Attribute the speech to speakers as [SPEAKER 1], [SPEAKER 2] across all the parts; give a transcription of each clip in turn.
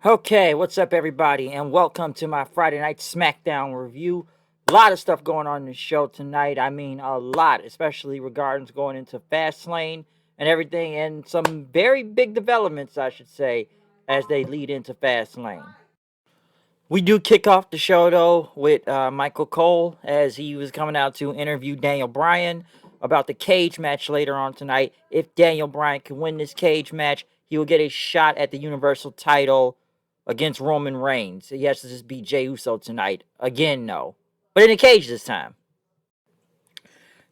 [SPEAKER 1] Okay, what's up, everybody, and welcome to my Friday night Smackdown review. A lot of stuff going on in the show tonight. I mean, a lot, especially regarding going into Fastlane and everything, and some very big developments, I should say, as they lead into Fastlane. We do kick off the show though with Michael Cole as he was coming out to interview Daniel Bryan about the cage match later on tonight. If Daniel Bryan can win this cage match, he will get a shot at the Universal title against Roman Reigns. He has to just beat Jey Uso tonight. Again, no. But in a cage this time.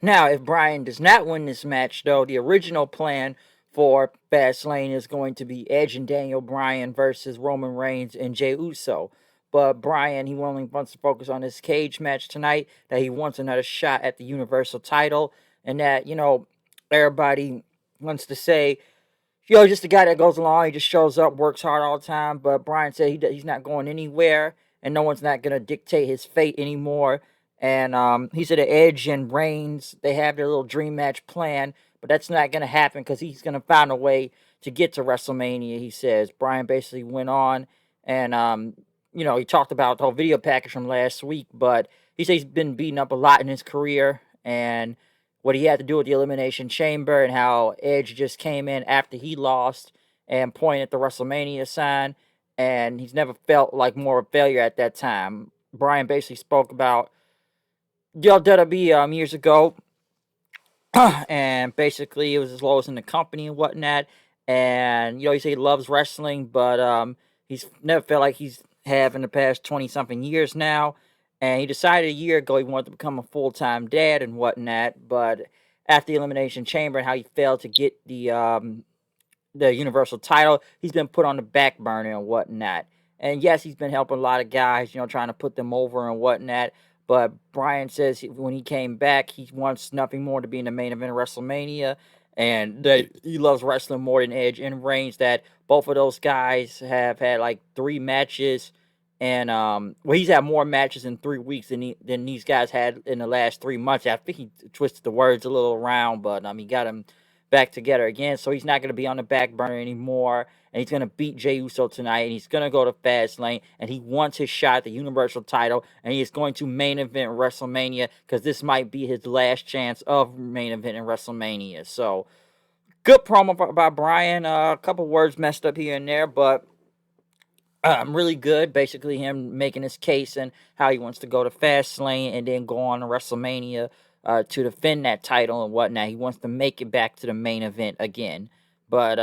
[SPEAKER 1] Now, if Bryan does not win this match, though, the original plan for Fastlane is going to be Edge and Daniel Bryan versus Roman Reigns and Jey Uso. But Bryan, he only wants to focus on this cage match tonight, that he wants another shot at the Universal title, and that, everybody wants to say, just a guy that goes along, he just shows up, works hard all the time. But Bryan said he's not going anywhere, and no one's not going to dictate his fate anymore. And he said the Edge and Reigns, they have their little dream match plan, but that's not going to happen because he's going to find a way to get to WrestleMania, he says. Bryan basically went on and, he talked about the whole video package from last week, but he said he's been beaten up a lot in his career, and what he had to do with the Elimination Chamber and how Edge just came in after he lost and pointed at the WrestleMania sign, and he's never felt like more of a failure at that time. Bryan basically spoke about WWE years ago, and basically it was his lowest in the company and whatnot. And he said he loves wrestling, but he's never felt like he's have in the past 20 something years now. And he decided a year ago he wanted to become a full time dad and whatnot. But after the Elimination Chamber and how he failed to get the Universal title, he's been put on the back burner and whatnot. And yes, he's been helping a lot of guys, trying to put them over and whatnot. But Bryan says when he came back, he wants nothing more to be in the main event of WrestleMania, and that he loves wrestling more than Edge and Reigns. That both of those guys have had like 3 matches, and he's had more matches in 3 weeks than these guys had in the last 3 months. I think he twisted the words a little around, but he got him back together again. So he's not going to be on the back burner anymore. And he's going to beat Jey Uso tonight. And he's going to go to Fastlane. And he wants his shot at the Universal title. And he is going to main event WrestleMania because this might be his last chance of main event in WrestleMania. So good promo by Bryan. A couple words messed up here and there, but really good. Basically, him making his case and how he wants to go to Fastlane and then go on to WrestleMania to defend that title and whatnot. He wants to make it back to the main event again. But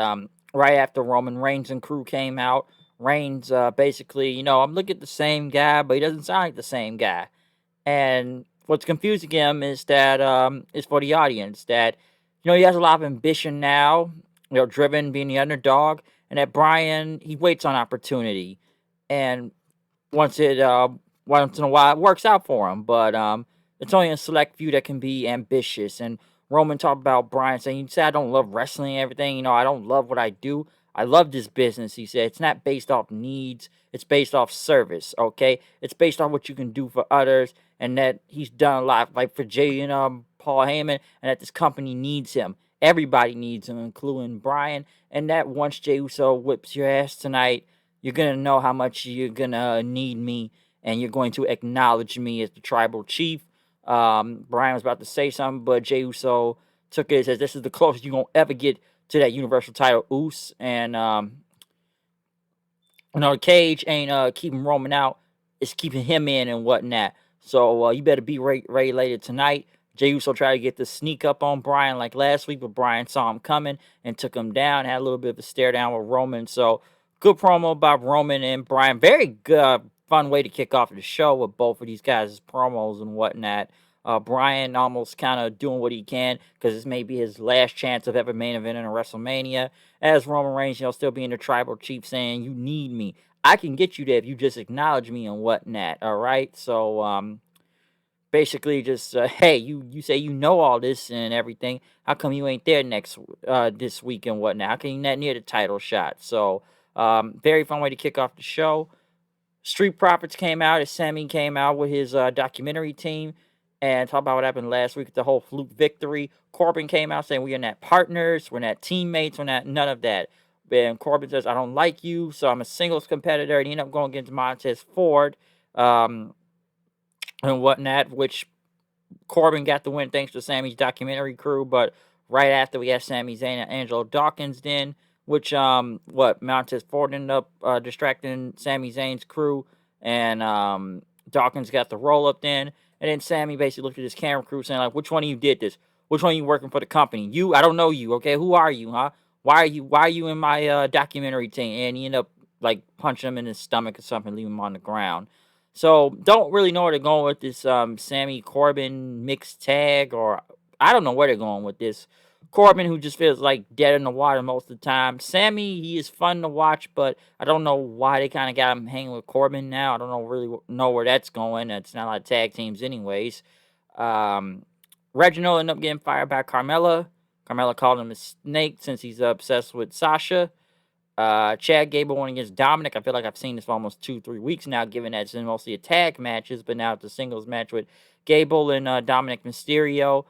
[SPEAKER 1] right after Roman Reigns and crew came out, Reigns basically, I'm looking at the same guy, but he doesn't sound like the same guy. And what's confusing him is that is for the audience that he has a lot of ambition now, driven being the underdog, and that Bryan he waits on opportunity, and once it once in a while it works out for him, but it's only a select few that can be ambitious. And Roman talked about Bryan saying, "You say I don't love wrestling and everything. I don't love what I do. I love this business." He said it's not based off needs; it's based off service. Okay, it's based on what you can do for others, and that he's done a lot, like for Jay and Paul Heyman, and that this company needs him. Everybody needs him, including Bryan. And that once Jey Uso whips your ass tonight, you're gonna know how much you're gonna need me, and you're going to acknowledge me as the tribal chief. Bryan was about to say something, but Jey Uso took it and says, "This is the closest you're gonna ever get to that Universal title, Oos." And the cage ain't keeping Roman out; it's keeping him in and whatnot. So you better be ready later tonight. Jey Uso tried to get the sneak up on Bryan like last week, but Bryan saw him coming and took him down. Had a little bit of a stare down with Roman. So good promo about Roman and Bryan. Very good, fun way to kick off the show with both of these guys' promos and whatnot. Bryan almost kind of doing what he can because this may be his last chance of ever main event in a WrestleMania. As Roman Reigns, still being the tribal chief, saying, "You need me. I can get you there if you just acknowledge me and whatnot." All right, so basically just hey, you say you know all this and everything. How come you ain't there next this week and whatnot? How come you not near the title shot? So very fun way to kick off the show. Street Profits came out as Sammy came out with his documentary team and talk about what happened last week with the whole fluke victory. Corbin came out saying we're not partners, we're not teammates, we're not none of that. And Corbin says, I don't like you, so I'm a singles competitor. And he ended up going against Montez Ford um, and whatnot, which Corbin got the win thanks to Sammy's documentary crew. But right after we had Sami Zayn and Angelo Dawkins then, which Montez Ford ended up distracting Sami Zayn's crew, and Dawkins got the roll up then. And then Sammy basically looked at his camera crew saying, like, which one of you did this? Which one of you working for the company? You? I don't know you, okay? Who are you, huh? Why are you in my documentary team? And he ended up like punching him in his stomach or something, leaving him on the ground. So don't really know where they're going with this Sammy Corbin mixed tag, or I don't know where they're going with this. Corbin, who just feels like dead in the water most of the time. Sammy, he is fun to watch, but I don't know why they kind of got him hanging with Corbin now. I don't really know where that's going. It's not a lot of tag teams anyways. Um, Reginald ended up getting fired by Carmella. Carmella called him a snake since he's obsessed with Sasha. Chad Gable went against Dominic. I feel like I've seen this for almost 2-3 weeks now, given that it's mostly a tag matches, but now it's a singles match with Gable and Dominic Mysterio.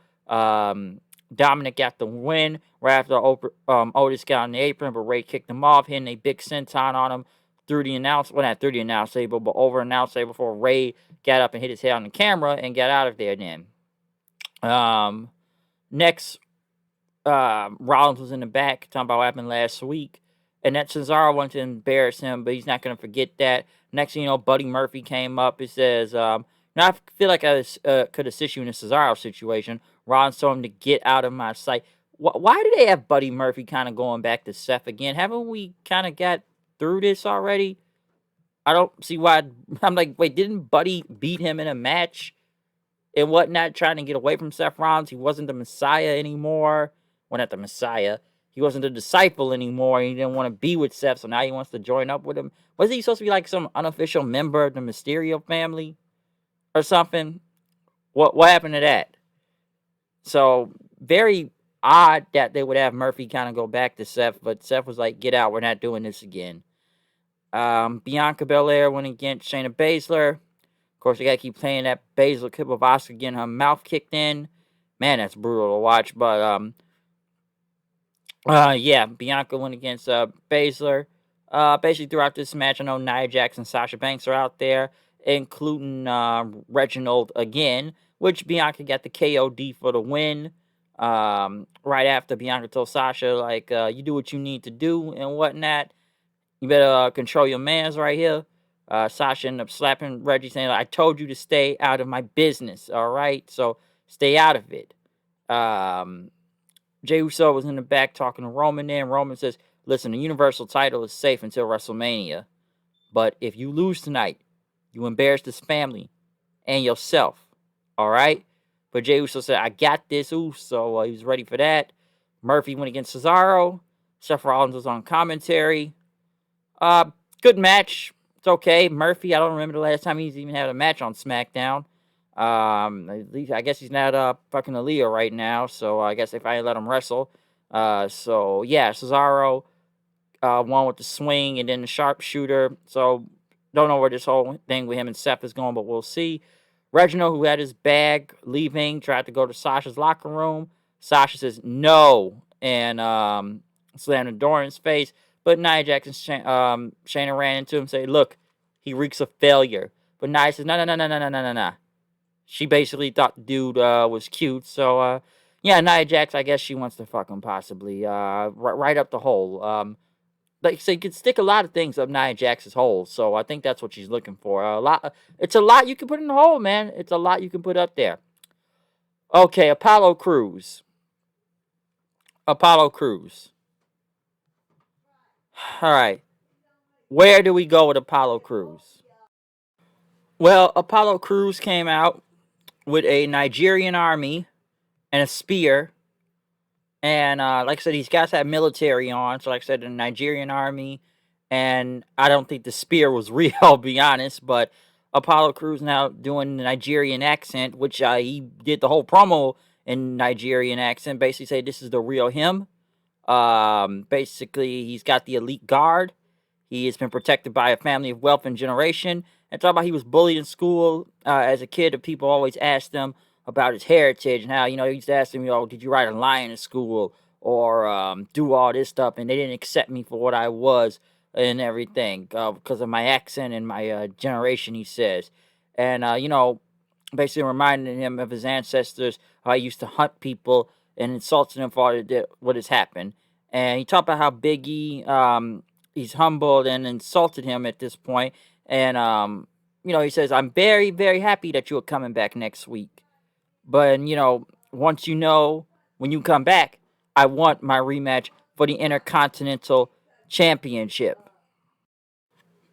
[SPEAKER 1] Dominic got the win right after Otis got on the apron, but Ray kicked him off, hitting a big senton on him through the announce, well, not through the announce table, but over announce table before Ray got up and hit his head on the camera and got out of there then. Next, Rollins was in the back talking about what happened last week. And that Cesaro wanted to embarrass him, but he's not going to forget that. Next thing you know, Buddy Murphy came up. He says, now I feel like I could assist you in a Cesaro situation. Rollins told him to get out of my sight. Why do they have Buddy Murphy kind of going back to Seth again? Haven't we kind of got through this already? I don't see why. I'm like, wait, didn't Buddy beat him in a match and whatnot, trying to get away from Seth Rollins? He wasn't the Messiah anymore. Well, not the Messiah. He wasn't the disciple anymore. He didn't want to be with Seth, so now he wants to join up with him. Was he supposed to be like some unofficial member of the Mysterio family or something? What happened to that? So very odd that they would have Murphy kind of go back to Seth, but Seth was like, "Get out. We're not doing this again." Bianca Belair went against Shayna Baszler. Of course, you gotta keep playing that Baszler clip of Asuka getting her mouth kicked in. Man, that's brutal to watch. But yeah, Bianca went against Baszler. Basically, throughout this match, I know Nia Jax and Sasha Banks are out there, including Reginald again, which Bianca got the KOD for the win. Right after Bianca told Sasha, like, you do what you need to do and whatnot. You better control your mans right here. Sasha ended up slapping Reggie, saying, I told you to stay out of my business, all right? So stay out of it. Jey Uso was in the back talking to Roman there, and Roman says, listen, the Universal title is safe until WrestleMania. But if you lose tonight, you embarrass this family and yourself. All right? But Jey Uso said, I got this, so he was ready for that. Murphy went against Cesaro. Seth Rollins was on commentary. Good match. It's okay. Murphy, I don't remember the last time he's even had a match on SmackDown. At least I guess he's not fucking Aaliyah right now, so I guess they finally let him wrestle. So yeah, Cesaro won with the swing and then the sharpshooter. So don't know where this whole thing with him and Seth is going, but we'll see. Reginald, who had his bag leaving, tried to go to Sasha's locker room. Sasha says no and slammed the door in his face. But Nia Jax and Shayna ran into him and said, look, he reeks of failure. But Nia says, no. She basically thought the dude was cute. So, yeah, Nia Jax, I guess she wants to fuck him possibly. Right up the hole. Like I say, you could stick a lot of things up Nia Jax's hole. So I think that's what she's looking for. It's a lot you can put in the hole, man. It's a lot you can put up there. Okay, Apollo Crews. All right. Where do we go with Apollo Crews? Well, Apollo Crews came out with a Nigerian army and a spear. And like I said, he's got that military on. So like I said, the Nigerian army. And I don't think the spear was real, I'll be honest. But Apollo Crews now doing the Nigerian accent, which he did the whole promo in Nigerian accent. Basically say this is the real him. Basically, he's got the elite guard. He has been protected by a family of wealth and generation. And talk about he was bullied in school as a kid. And people always asked him about his heritage and how, he used to ask him, did you write a line in school? or do all this stuff, and they didn't accept me for what I was and everything because of my accent and my generation, he says. And, basically reminding him of his ancestors, how he used to hunt people and insulting them for what has happened. And he talked about how Big E, he's humbled and insulted him at this point. And, he says, I'm very, very happy that you are coming back next week. But, once when you come back, I want my rematch for the Intercontinental Championship.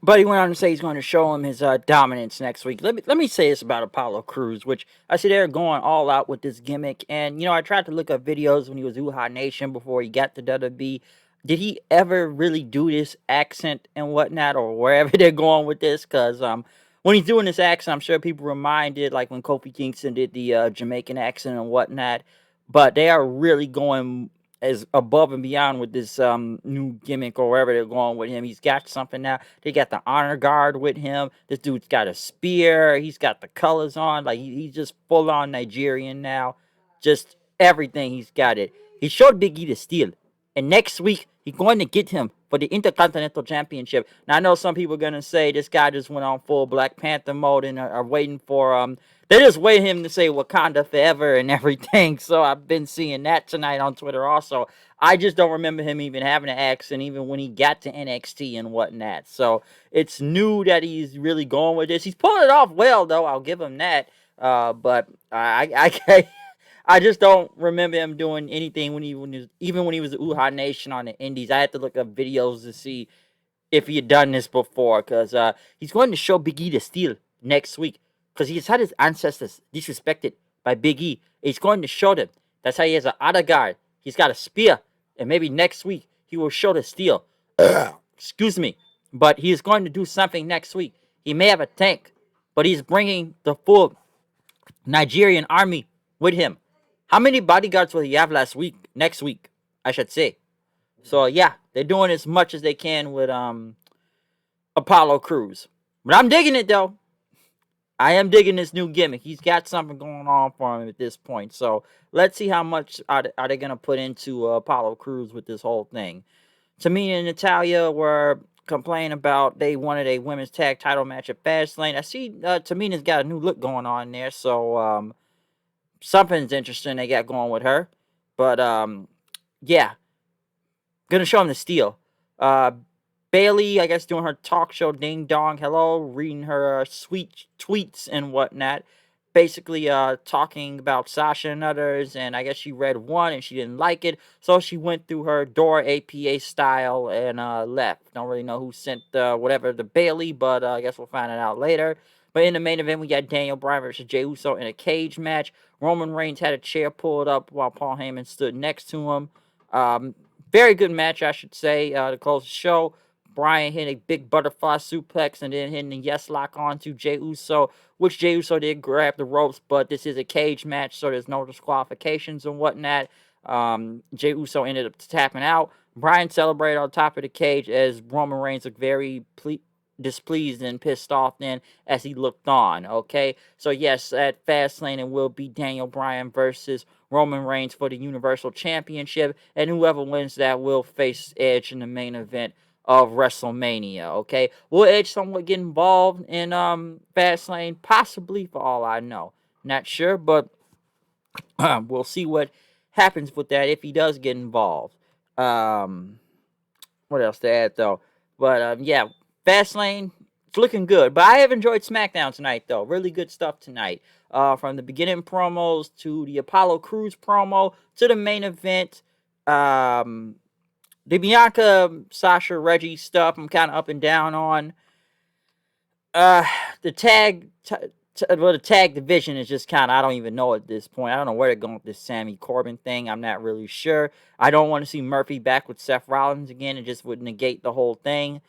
[SPEAKER 1] But he went on to say he's going to show him his dominance next week. Let me say this about Apollo Crews, which I see they're going all out with this gimmick. And I tried to look up videos when he was Uha Nation before he got to WWE. Did he ever really do this accent and whatnot, or wherever they're going with this? Because when he's doing this accent, I'm sure people reminded like when Kofi Kingston did the Jamaican accent and whatnot. But they are really going as above and beyond with this new gimmick or wherever they're going with him. He's got something now. They got the honor guard with him. This dude's got a spear. He's got the colors on. Like he's just full on Nigerian now. Just everything. He's got it. He showed Big E the steal. And next week, he's going to get him for the Intercontinental Championship. Now, I know some people are going to say this guy just went on full Black Panther mode and are waiting for they just wait him to say Wakanda forever and everything. So I've been seeing that tonight on Twitter also. I just don't remember him even having an accent even when he got to NXT and whatnot. So it's new that he's really going with this. He's pulling it off well, though. I'll give him that. But I just don't remember him doing anything even when he was the Uha Nation on the Indies. I had to look up videos to see if he had done this before, because he's going to show Big E the steal next week, because he's had his ancestors disrespected by Big E. He's going to show them. That's how he has an honor guard. He's got a spear, and maybe next week he will show the steal. Excuse me, but he is going to do something next week. He may have a tank, but he's bringing the full Nigerian army with him. How many bodyguards will he have next week, I should say. So yeah, they're doing as much as they can with Apollo Crews. But I'm digging it though. I am digging this new gimmick. He's got something going on for him at this point. So let's see how much are they going to put into Apollo Crews with this whole thing. Tamina and Natalya were complaining about they wanted a women's tag title match at Fastlane. I see Tamina's got a new look going on there. So something's interesting they got going with her. But yeah, gonna show him the steal. Bailey, I guess, doing her talk show Ding Dong Hello, reading her sweet tweets and whatnot. Basically, talking about Sasha and others, and I guess she read one and she didn't like it, so she went through her door APA style and left. Don't really know who sent whatever to Bailey, but I guess we'll find it out later. But in the main event, we got Daniel Bryan versus Jey Uso in a cage match. Roman Reigns had a chair pulled up while Paul Heyman stood next to him. Very good match, I should say, to close the show. Bryan hit a big butterfly suplex and then hitting a yes lock onto Jey Uso, which Jey Uso did grab the ropes, but this is a cage match, so there's no disqualifications and whatnot. Jey Uso ended up tapping out. Bryan celebrated on top of the cage as Roman Reigns looked very displeased and pissed off then as he looked on. Okay, so yes, at Fastlane it will be Daniel Bryan versus Roman Reigns for the Universal Championship, and whoever wins that will face Edge in the main event of WrestleMania. Okay, will Edge somewhat get involved in Fastlane? Possibly, for all I know. Not sure, but we'll see what happens with that if he does get involved. What else to add though? But yeah, Fastlane, it's looking good. But I have enjoyed SmackDown tonight though. Really good stuff tonight. From the beginning promos to the Apollo Crews promo to the main event. The Bianca, Sasha, Reggie stuff, I'm kind of up and down on. The the tag division is just kind of, I don't even know at this point. I don't know where they're going with this Sammy Corbin thing. I'm not really sure. I don't want to see Murphy back with Seth Rollins again. It just would negate the whole thing.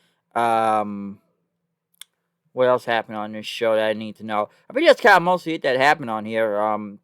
[SPEAKER 1] What else happened on this show that I need to know? I think that's kind of mostly it that happened on here.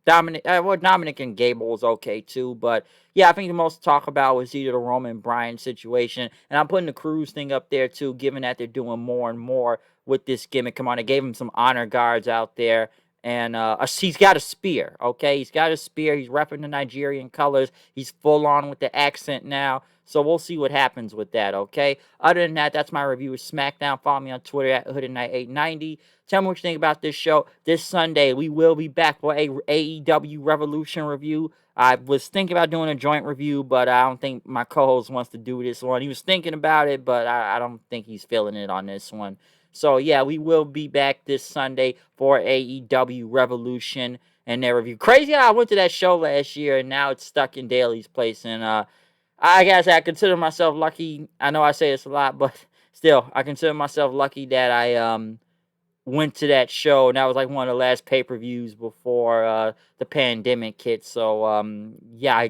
[SPEAKER 1] Dominic and Gable was okay too, but yeah, I think the most talk about was either the Roman Bryan situation, and I'm putting the Cruise thing up there too, given that they're doing more and more with this gimmick. Come on, they gave him some honor guards out there, and he's got a spear. Okay, he's got a spear. He's repping the Nigerian colors. He's full on with the accent now. So we'll see what happens with that. Okay. Other than that, that's my review of SmackDown. Follow me on Twitter at HoodedKnight890. Tell me what you think about this show. This Sunday, we will be back for a AEW Revolution review. I was thinking about doing a joint review, but I don't think my co-host wants to do this one. He was thinking about it, but I don't think he's feeling it on this one. So, yeah, we will be back this Sunday for AEW Revolution and their review. Crazy how I went to that show last year, and now it's stuck in Daly's place. And I guess I consider myself lucky. I know I say this a lot, but still, I consider myself lucky that I went to that show, and that was like one of the last pay-per-views before the pandemic hit. So yeah, I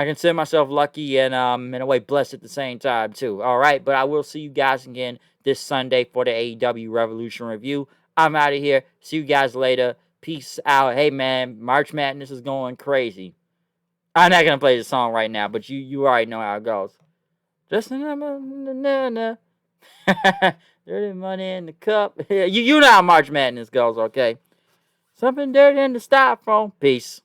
[SPEAKER 1] consider myself lucky and in a way blessed at the same time too. All right, but I will see you guys again this Sunday for the AEW Revolution review. I'm out of here. See you guys later. Peace out. Hey man, March Madness is going crazy. I'm not gonna play the song right now, but you already know how it goes. Just na. Dirty money in the cup. You know how March Madness goes, okay? Something dirty in the styrofoam. Peace.